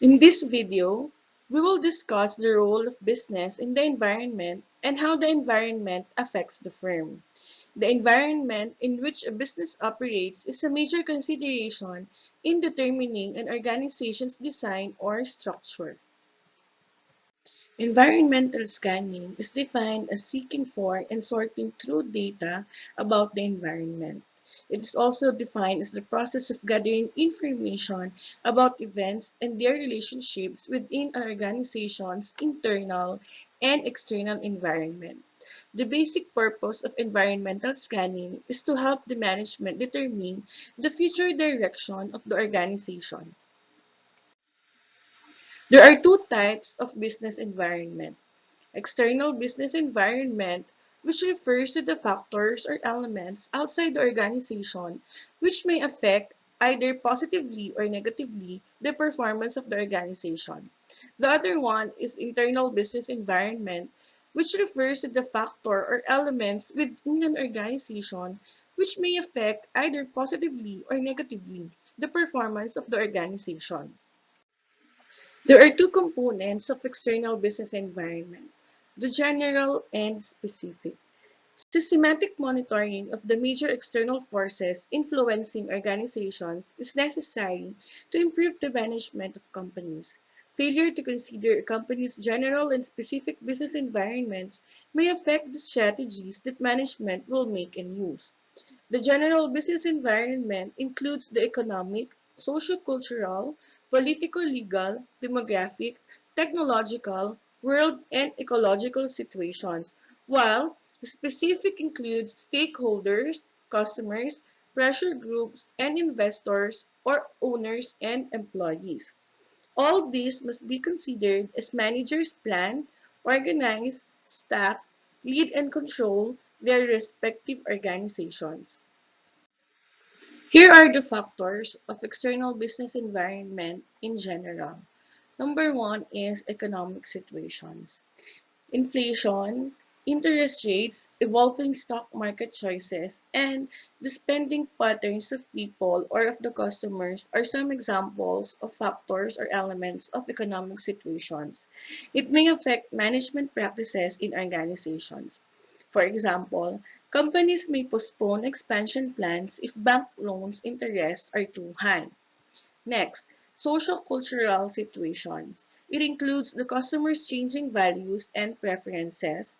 In this video, we will discuss the role of business in the environment and how the environment affects the firm. The environment in which a business operates is a major consideration in determining an organization's design or structure. Environmental scanning is defined as seeking for and sorting through data about the environment. It is also defined as the process of gathering information about events and their relationships within an organization's internal and external environment. The basic purpose of environmental scanning is to help the management determine the future direction of the organization. There are two types of business environment. External business environment, which refers to the factors or elements outside the organization which may affect either positively or negatively the performance of the organization. The other one is internal business environment, which refers to the factor or elements within an organization which may affect either positively or negatively the performance of the organization. There are two components of external business environment, the general and specific. Systematic monitoring of the major external forces influencing organizations is necessary to improve the management of companies. Failure to consider a company's general and specific business environments may affect the strategies that management will make and use. The general business environment includes the economic, socio-cultural, political-legal, demographic, technological, world, and ecological situations, while specific includes stakeholders, customers, pressure groups, and investors or owners and employees. All these must be considered as managers plan, organize, staff, lead, and control their respective organizations. Here are the factors of external business environment in general. Number one is economic situations. Inflation, interest rates, evolving stock market choices, and the spending patterns of people or of the customers are some examples of factors or elements of economic situations. It may affect management practices in organizations. For example, companies may postpone expansion plans if bank loans interest are too high. Next, social cultural situations. It includes the customer's changing values and preferences.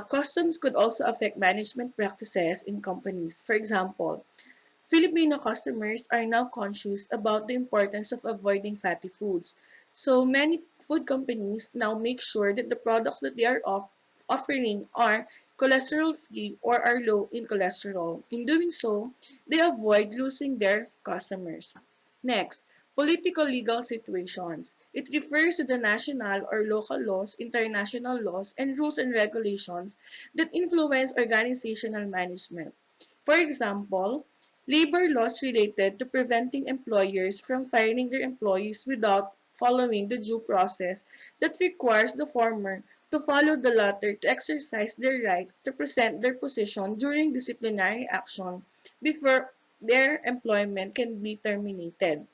Customs could also affect management practices in companies. For example, Filipino customers are now conscious about the importance of avoiding fatty foods. So many food companies now make sure that the products that they are offering are cholesterol-free or are low in cholesterol. In doing so, they avoid losing their customers. Next, political legal situations. It refers to the national or local laws, international laws, and rules and regulations that influence organizational management. For example, labor laws related to preventing employers from firing their employees without following the due process that requires the former to follow the latter to exercise their right to present their position during disciplinary action before their employment can be terminated.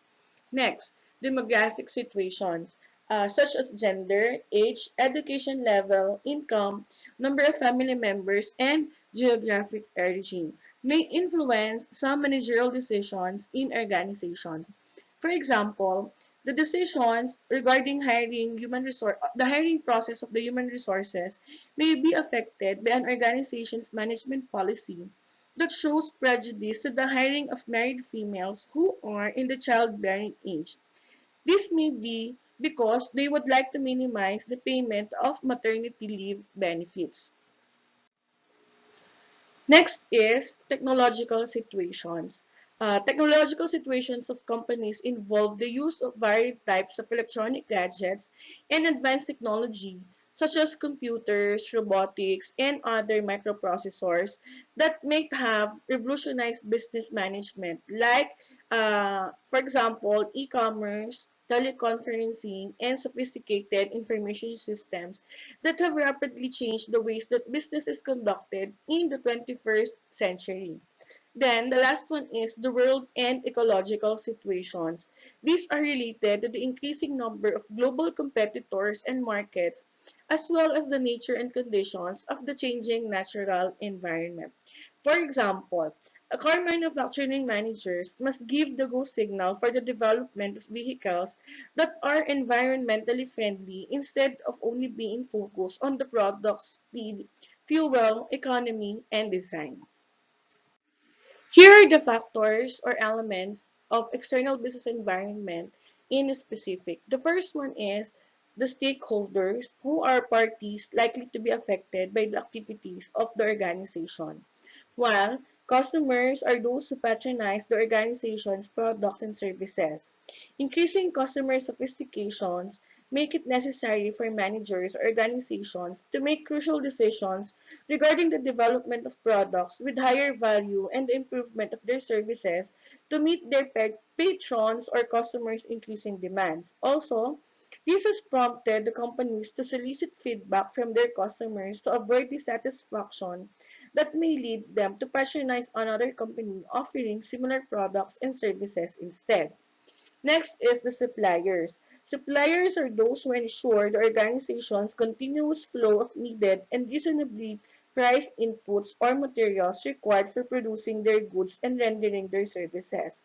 Next, demographic situations such as gender, age, education level, income, number of family members, and geographic origin may influence some managerial decisions in organizations. For example, the decisions regarding the hiring process of the human resources may be affected by an organization's management policy that shows prejudice to the hiring of married females who are in the childbearing age. This may be because they would like to minimize the payment of maternity leave benefits. Next is technological situations. Technological situations of companies involve the use of varied types of electronic gadgets and advanced technology, such as computers, robotics, and other microprocessors that may have revolutionized business management, like, for example, e-commerce, teleconferencing, and sophisticated information systems that have rapidly changed the ways that business is conducted in the 21st century. Then the last one is the world and ecological situations. These are related to the increasing number of global competitors and markets, as well as the nature and conditions of the changing natural environment. For example, a car manufacturing managers must give the go signal for the development of vehicles that are environmentally friendly instead of only being focused on the product's speed, fuel, economy, and design. Here are the factors or elements of external business environment in specific. The first one is the stakeholders who are parties likely to be affected by the activities of the organization. While customers are those who patronize the organization's products and services. Increasing customer sophistications make it necessary for managers or organizations to make crucial decisions regarding the development of products with higher value and the improvement of their services to meet their patrons or customers' increasing demands. Also, this has prompted the companies to solicit feedback from their customers to avoid dissatisfaction that may lead them to patronize another company offering similar products and services instead. Next is the suppliers. Suppliers are those who ensure the organization's continuous flow of needed and reasonably priced inputs or materials required for producing their goods and rendering their services.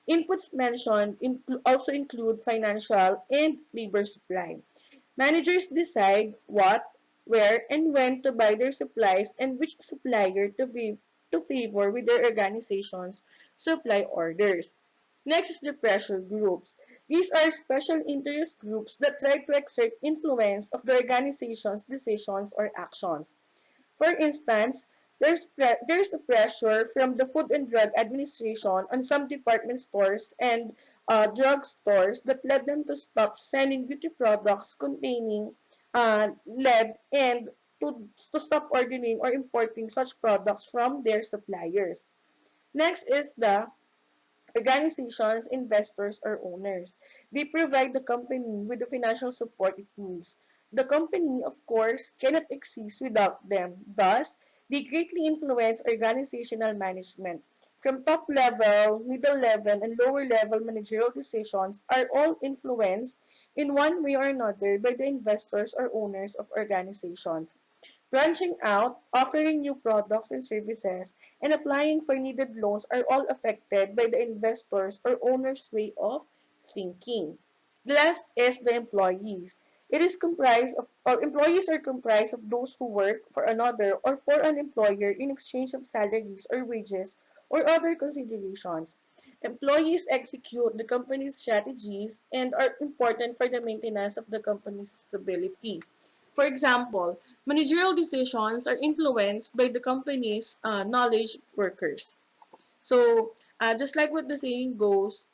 Inputs mentioned also include financial and labor supply. Managers decide what, where, and when to buy their supplies and which supplier to favor with their organization's supply orders. Next is the pressure groups. These are special interest groups that try to exert influence of the organization's decisions or actions. For instance, there's a pressure from the Food and Drug Administration on some department stores and drug stores that led them to stop selling beauty products containing lead and to stop ordering or importing such products from their suppliers. Next is the organizations, investors, or owners. They provide the company with the financial support it needs. The company, of course, cannot exist without them. Thus, they greatly influence organizational management. From top level, middle level, and lower level managerial decisions are all influenced in one way or another by the investors or owners of organizations. Branching out, offering new products and services, and applying for needed loans are all affected by the investors or owners' way of thinking. The last is the employees. It is comprised of, or employees are comprised of those who work for another or for an employer in exchange of salaries or wages or other considerations. Employees execute the company's strategies and are important for the maintenance of the company's stability. For example, managerial decisions are influenced by the company's knowledge workers. So, just like what the saying goes,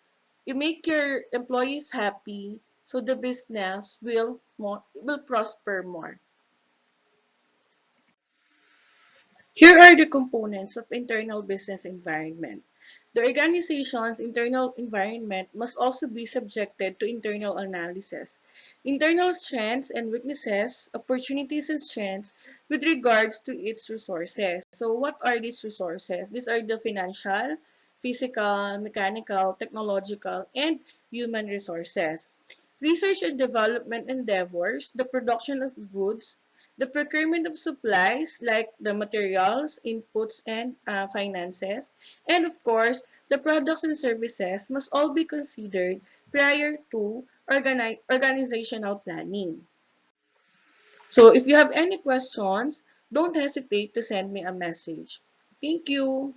you make your employees happy, so the business will prosper more. Here are the components of internal business environment. The organization's internal environment must also be subjected to internal analysis. Internal strengths and weaknesses, opportunities and strengths with regards to its resources. So what are these resources? These are the financial, physical, mechanical, technological, and human resources. Research and development endeavors, the production of goods, the procurement of supplies like the materials, inputs, and finances, and of course, the products and services must all be considered prior to organizational planning. So if you have any questions, don't hesitate to send me a message. Thank you.